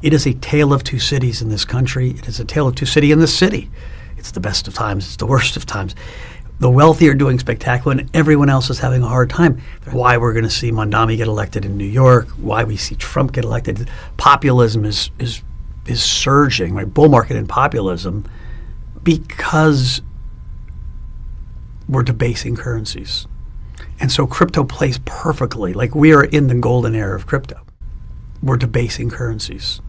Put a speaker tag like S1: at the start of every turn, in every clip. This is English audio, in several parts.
S1: It is a tale of two cities in this country. It is a tale of two cities in this city. It's the best of times. It's the worst of times. The wealthy are doing spectacular and everyone else is having a hard time. Why we're going to see Mondami get elected in New York, why we see Trump get elected. Populism is surging, right? Bull market in populism, because we're debasing currencies. And so crypto plays perfectly. Like, we are in the golden era of crypto. We're debasing currencies.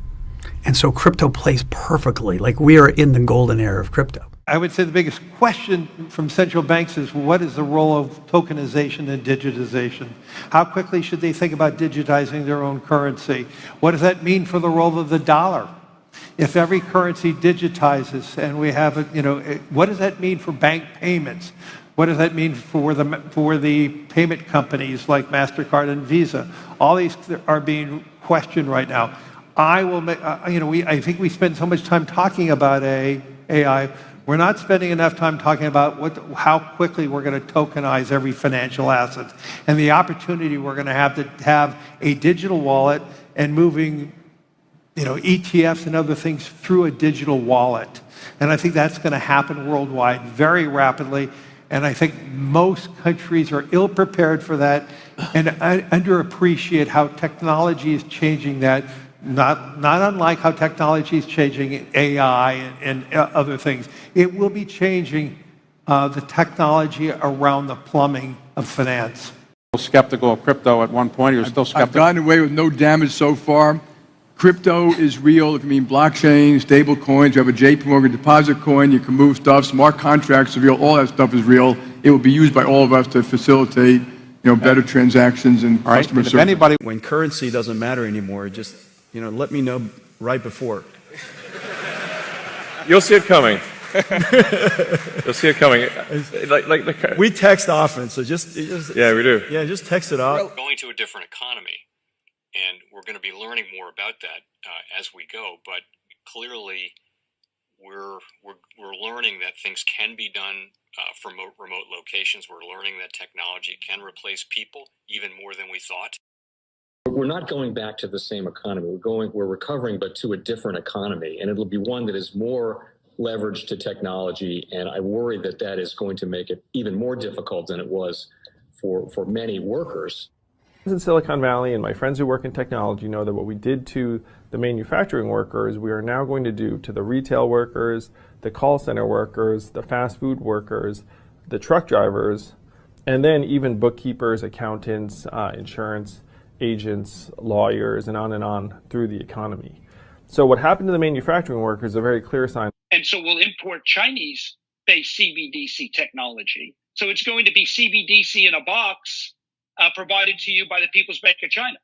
S1: And so crypto plays perfectly. Like, we are in the golden era of crypto.
S2: I would say the biggest question from central banks is, what is the role of tokenization and digitization? How quickly should they think about digitizing their own currency? What does that mean for the role of the dollar? If every currency digitizes and we have, what does that mean for bank payments? What does that mean for the payment companies like MasterCard and Visa? All these are being questioned right now. I think we spend so much time talking about AI. We're not spending enough time talking about how quickly we're going to tokenize every financial asset and the opportunity we're going to have a digital wallet and moving, ETFs and other things through a digital wallet. And I think that's going to happen worldwide very rapidly. And I think most countries are ill-prepared for that and underappreciate how technology is changing that, not unlike how technology is changing AI and other things. It will be changing the technology around the plumbing of finance.
S3: Skeptical of crypto at one point. You're still skeptical.
S4: I've gotten away with no damage so far. Crypto is real. If you mean blockchain, stable coins, you have a JP Morgan deposit coin, you can move stuff, smart contracts are real, all that stuff is real. It will be used by all of us to facilitate, better transactions and customer service.
S5: When currency doesn't matter anymore, just, let me know right before.
S6: You'll see it coming. You'll see it coming.
S5: We text often, so just
S6: yeah, we do.
S5: Yeah, just text it off.
S7: We're going to a different economy. And we're going to be learning more about that as we go. But clearly, we're learning that things can be done from remote locations. We're learning that technology can replace people even more than we thought.
S8: We're not going back to the same economy. We're recovering, but to a different economy, and it'll be one that is more leveraged to technology. And I worry that that is going to make it even more difficult than it was for many workers.
S9: In Silicon Valley, and my friends who work in technology know that what we did to the manufacturing workers, we are now going to do to the retail workers, the call center workers, the fast food workers, the truck drivers, and then even bookkeepers, accountants, insurance agents, lawyers, and on through the economy. So what happened to the manufacturing workers is a very clear sign.
S10: And so we'll import Chinese-based CBDC technology. So it's going to be CBDC in a box, provided to you by the People's Bank of China.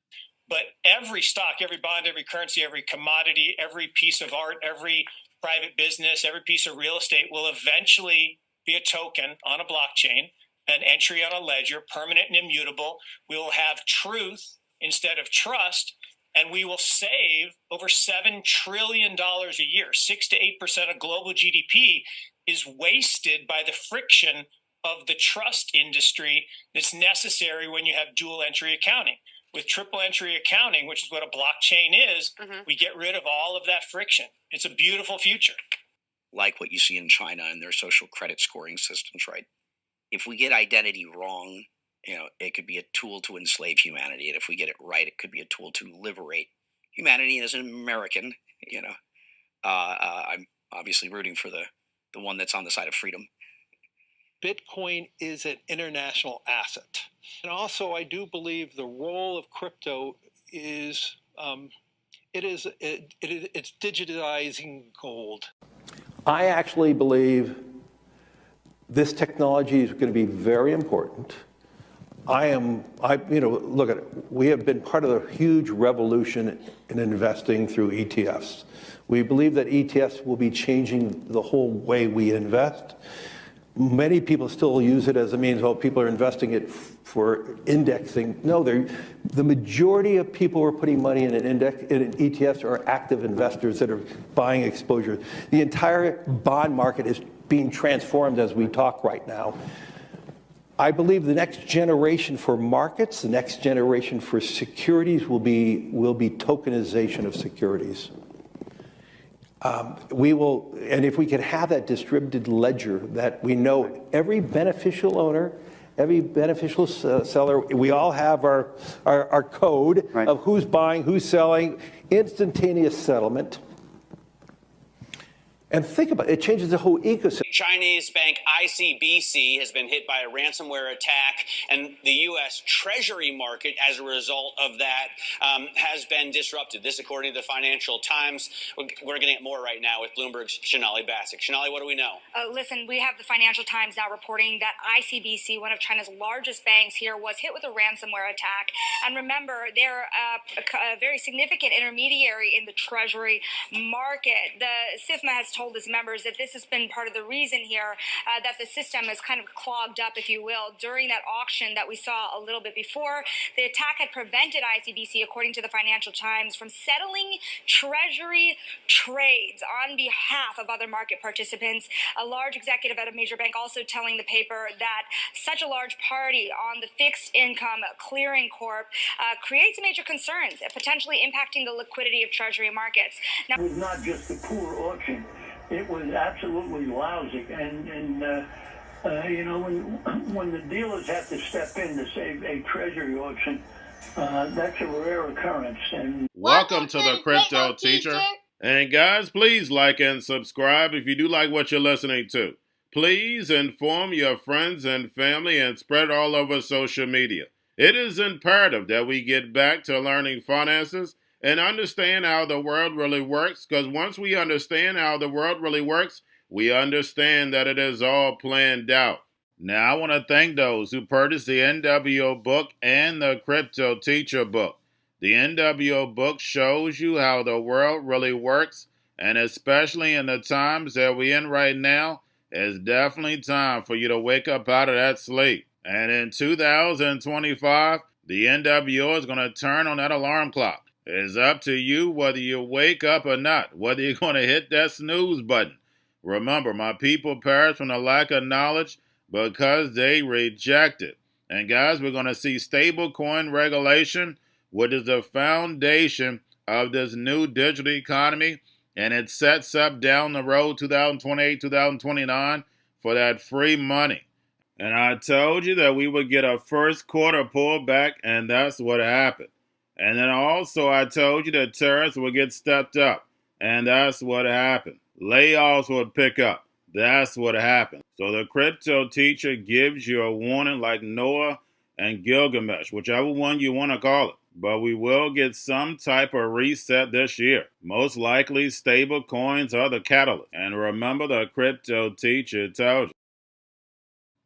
S11: But every stock, every bond, every currency, every commodity, every piece of art, every private business, every piece of real estate will eventually be a token on a blockchain, an entry on a ledger, permanent and immutable. We will have truth instead of trust, and we will save over $7 trillion a year. 6 to 8% of global GDP is wasted by the friction of the trust industry that's necessary when you have dual entry accounting. With triple entry accounting, which is what a blockchain is, we get rid of all of that friction. It's a beautiful future.
S12: Like what you see in China and their social credit scoring systems, right? If we get identity wrong, it could be a tool to enslave humanity. And if we get it right, it could be a tool to liberate humanity. And as an American, I'm obviously rooting for the one that's on the side of freedom.
S2: Bitcoin is an international asset. And also, I do believe the role of crypto is, it's digitizing gold.
S13: I actually believe this technology is going to be very important. Look at it. We have been part of the huge revolution in investing through ETFs. We believe that ETFs will be changing the whole way we invest. Many people still use it as a means, people are investing it for indexing. No, the majority of people who are putting money in in ETFs are active investors that are buying exposure. The entire bond market is being transformed as we talk right now. I believe the next generation for markets, the next generation for securities will be tokenization of securities. We will, and if we can have that distributed ledger that we know every beneficial owner, every beneficial seller, we all have our code of who's buying, who's selling, instantaneous settlement. And think about it, it changes the whole ecosystem.
S14: Chinese bank ICBC has been hit by a ransomware attack, and the U.S. Treasury market, as a result of that, has been disrupted. This, according to the Financial Times. We're getting at more right now with Bloomberg's Shonali Bassick. Shonali, what do we know?
S15: Listen, we have the Financial Times now reporting that ICBC, one of China's largest banks here, was hit with a ransomware attack. And remember, they're a very significant intermediary in the Treasury market. The SIFMA has told its members that this has been part of the reason here that the system is kind of clogged up, if you will, during that auction that we saw a little bit before. The attack had prevented ICBC, according to the Financial Times, from settling Treasury trades on behalf of other market participants. A large executive at a major bank also telling the paper that such a large party on the fixed income clearing corp creates major concerns, potentially impacting the liquidity of Treasury markets.
S16: Now, it was not just a poor auction. It was absolutely lousy, and you know, when the dealers have to step in to save a treasury auction, that's a rare occurrence. And
S17: welcome to the Crypto Teacher. And guys, please like and subscribe if you do like what you're listening to. Please inform your friends and family and spread it all over social media. It is imperative that we get back to learning finances and understand how the world really works, because once we understand how the world really works, we understand that it is all planned out. Now, I want to thank those who purchased the NWO book and the Crypto Teacher book. The NWO book shows you how the world really works, and especially in the times that we're in right now, it's definitely time for you to wake up out of that sleep. And in 2025, the NWO is going to turn on that alarm clock. It's up to you whether you wake up or not, whether you're going to hit that snooze button. Remember, my people perish from the lack of knowledge because they reject it. And guys, we're going to see stablecoin regulation, which is the foundation of this new digital economy, and it sets up down the road 2028, 2029 for that free money. And I told you that we would get a first quarter pullback, and that's what happened. And then also I told you that tariffs would get stepped up, and that's what happened. Layoffs would pick up. That's what happened. So the Crypto Teacher gives you a warning like Noah and Gilgamesh, whichever one you want to call it. But we will get some type of reset this year. Most likely stable coins are the catalyst. And remember, the Crypto Teacher told you.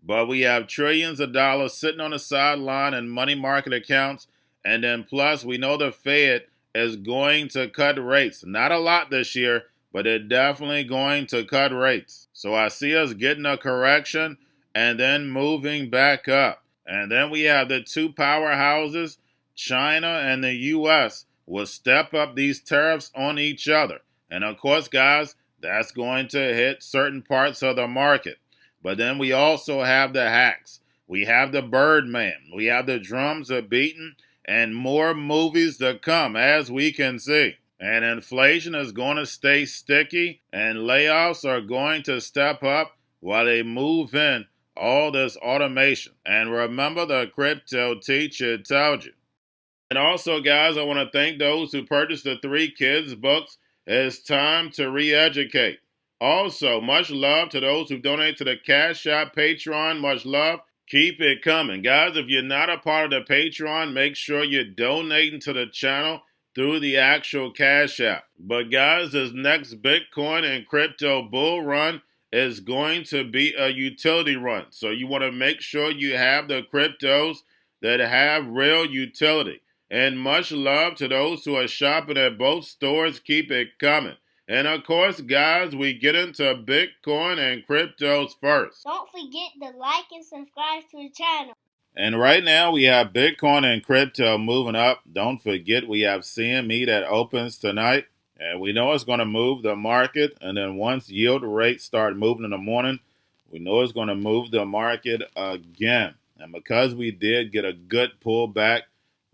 S17: But we have trillions of dollars sitting on the sideline in money market accounts. And then plus, we know the Fed is going to cut rates. Not a lot this year, but they're definitely going to cut rates. So I see us getting a correction and then moving back up. And then we have the two powerhouses, China and the U.S., will step up these tariffs on each other. And of course, guys, that's going to hit certain parts of the market. But then we also have the hacks. We have the Birdman. We have the drums are beaten. And more movies to come, as we can see. And inflation is going to stay sticky, and layoffs are going to step up while they move in all this automation. And remember, the Crypto Teacher told you. And also, guys, I want to thank those who purchased the 3 kids books. It's time to re-educate. Also, much love to those who donate to the Cash App, Patreon. Much love. Keep it coming. Guys, if you're not a part of the Patreon, make sure you're donating to the channel through the actual Cash App. But guys, this next Bitcoin and crypto bull run is going to be a utility run. So you want to make sure you have the cryptos that have real utility. And much love to those who are shopping at both stores. Keep it coming. And of course, guys, we get into Bitcoin and cryptos first.
S18: Don't forget to like and subscribe to the channel.
S17: And right now, we have Bitcoin and crypto moving up. Don't forget, we have CME that opens tonight. And we know it's going to move the market. And then once yield rates start moving in the morning, we know it's going to move the market again. And because we did get a good pullback,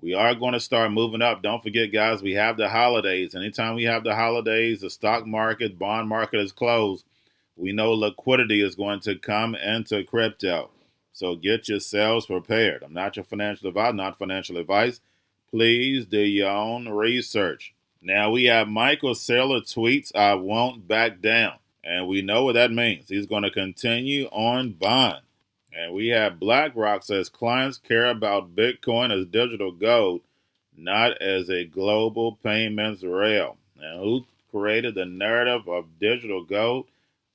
S17: we are going to start moving up. Don't forget, guys, we have the holidays. Anytime we have the holidays, the stock market, bond market is closed. We know liquidity is going to come into crypto. So get yourselves prepared. I'm not your financial advisor, not financial advice. Please do your own research. Now we have Michael Saylor tweets, "I won't back down." And we know what that means. He's going to continue on buying. And we have BlackRock says clients care about Bitcoin as digital gold, not as a global payments rail. And who created the narrative of digital gold?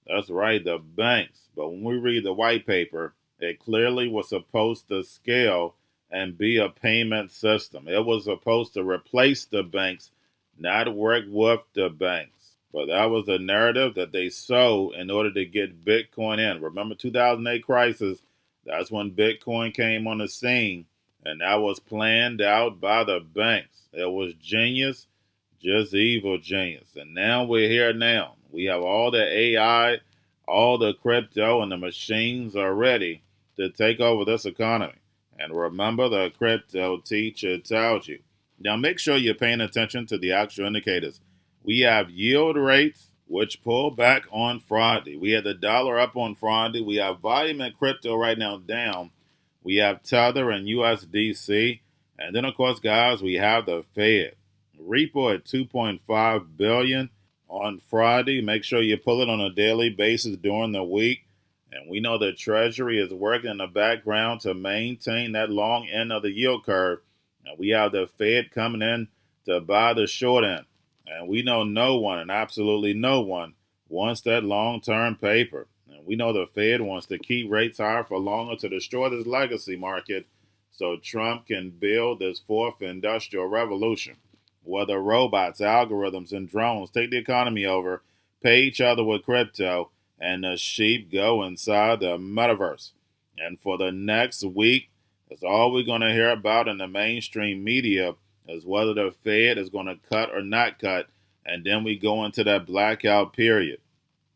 S17: That's right, the banks. But when we read the white paper, it clearly was supposed to scale and be a payment system. It was supposed to replace the banks, not work with the banks. But that was the narrative that they sold in order to get Bitcoin in. Remember 2008 crisis? That's when Bitcoin came on the scene, and that was planned out by the banks. It was genius, just evil genius. And now we're here now. We have all the AI, all the crypto, and the machines are ready to take over this economy. And remember, the crypto teacher tells you. Now make sure you're paying attention to the actual indicators. We have yield rates, which pulled back on Friday. We had the dollar up on Friday. We have volume in crypto right now down. We have Tether and USDC. And then, of course, guys, we have the Fed. Repo at $2.5 billion on Friday. Make sure you pull it on a daily basis during the week. And we know the Treasury is working in the background to maintain that long end of the yield curve. And we have the Fed coming in to buy the short end. And we know no one, and absolutely no one, wants that long-term paper. And we know the Fed wants to keep rates higher for longer to destroy this legacy market so Trump can build this fourth industrial revolution. Whether robots, algorithms, and drones take the economy over, pay each other with crypto, and the sheep go inside the metaverse. And for the next week, that's all we're going to hear about in the mainstream media is whether the Fed is going to cut or not cut, and then we go into that blackout period.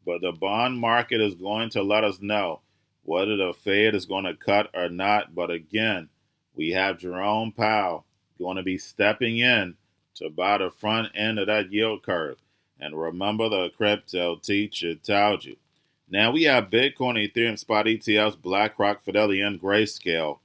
S17: But the bond market is going to let us know whether the Fed is going to cut or not. But again, we have Jerome Powell going to be stepping in to buy the front end of that yield curve. And remember, the crypto teacher told you. Now we have Bitcoin, Ethereum, spot ETFs, BlackRock, Fidelity, and Grayscale.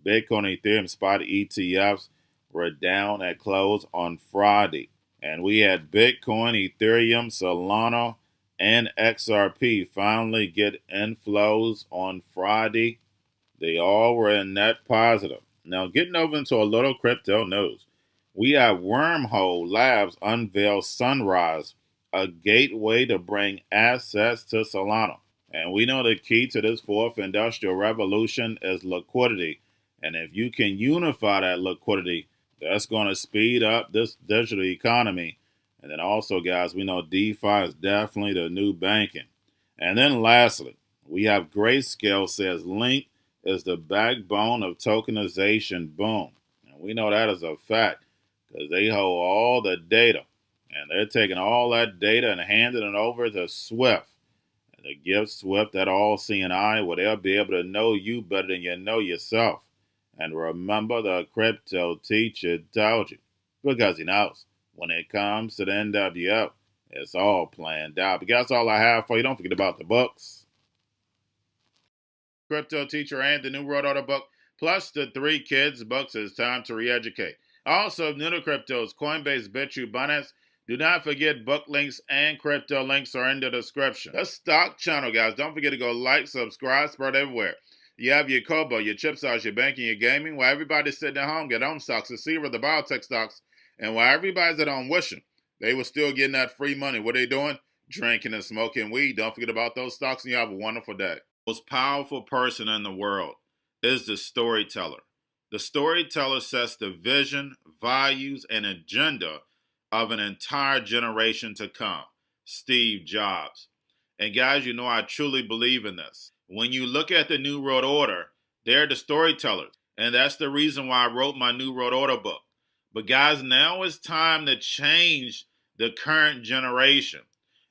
S17: Bitcoin, Ethereum, spot ETFs were down at close on Friday. And we had Bitcoin, Ethereum, Solana, and XRP finally get inflows on Friday. They all were in net positive. Now getting over into a little crypto news. We have Wormhole Labs unveil Sunrise, a gateway to bring assets to Solana. And we know the key to this fourth industrial revolution is liquidity. And if you can unify that liquidity, that's going to speed up this digital economy. And then also, guys, we know DeFi is definitely the new banking. And then lastly, we have Grayscale says Link is the backbone of tokenization. Boom. And we know that is a fact because they hold all the data. And they're taking all that data and handing it over to Swift. And to give Swift that all-seeing eye where they'll be able to know you better than you know yourself. And remember, the crypto teacher told you, because he knows when it comes to the NWO, it's all planned out. But that's all I have for you. Don't forget about the books. Crypto Teacher and the New World Order book, plus the 3 Kids books. It's time to re-educate. Also, new to cryptos, Coinbase, Bitrue, Binance. Do not forget book links and crypto links are in the description. The stock channel, guys. Don't forget to go like, subscribe, spread everywhere. You have your Kobo, your chip stocks, your banking, your gaming. While everybody's sitting at home, get home stocks, the Seaver, the biotech stocks. And while everybody's at home wishing, they were still getting that free money. What are they doing? Drinking and smoking weed. Don't forget about those stocks, and you have a wonderful day. The most powerful person in the world is the storyteller. The storyteller sets the vision, values, and agenda of an entire generation to come. Steve Jobs. And guys, you know I truly believe in this. When you look at the New World Order, they're the storytellers. And that's the reason why I wrote my New World Order book. But guys, now it's time to change the current generation.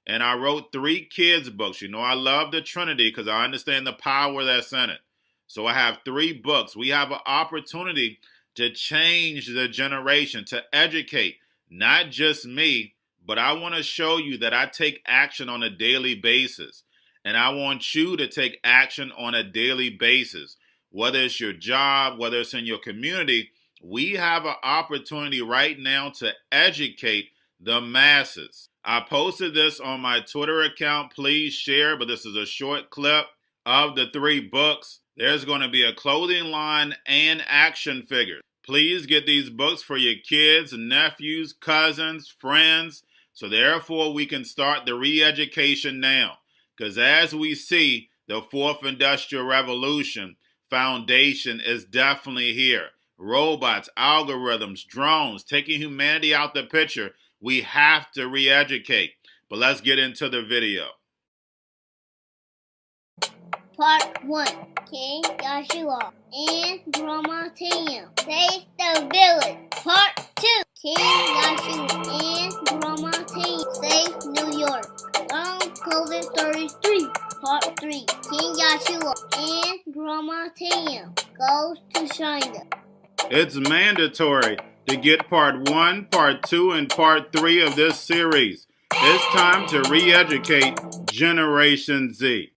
S17: And I wrote 3 kids books. You know, I love the Trinity because I understand the power that's in it. So I have 3 books. We have an opportunity to change the generation, to educate, not just me, but I want to show you that I take action on a daily basis. And I want you to take action on a daily basis. Whether it's your job, whether it's in your community, we have an opportunity right now to educate the masses. I posted this on my Twitter account. Please share, but this is a short clip of the 3 books. There's going to be a clothing line and action figures. Please get these books for your kids, nephews, cousins, friends, so therefore we can start the re-education now. Because as we see, the 4th Industrial Revolution foundation is definitely here. Robots, algorithms, drones, taking humanity out the picture. We have to re-educate. But let's get into the video.
S18: Part 1. King Joshua and Grandma Tam save the village. Part 2. King Joshua and Grandma Tam save New York from COVID-33. Part 3. King Joshua and Grandma Tam goes to China.
S17: It's mandatory to get part 1, part 2, and part 3 of this series. It's time to re-educate Generation Z.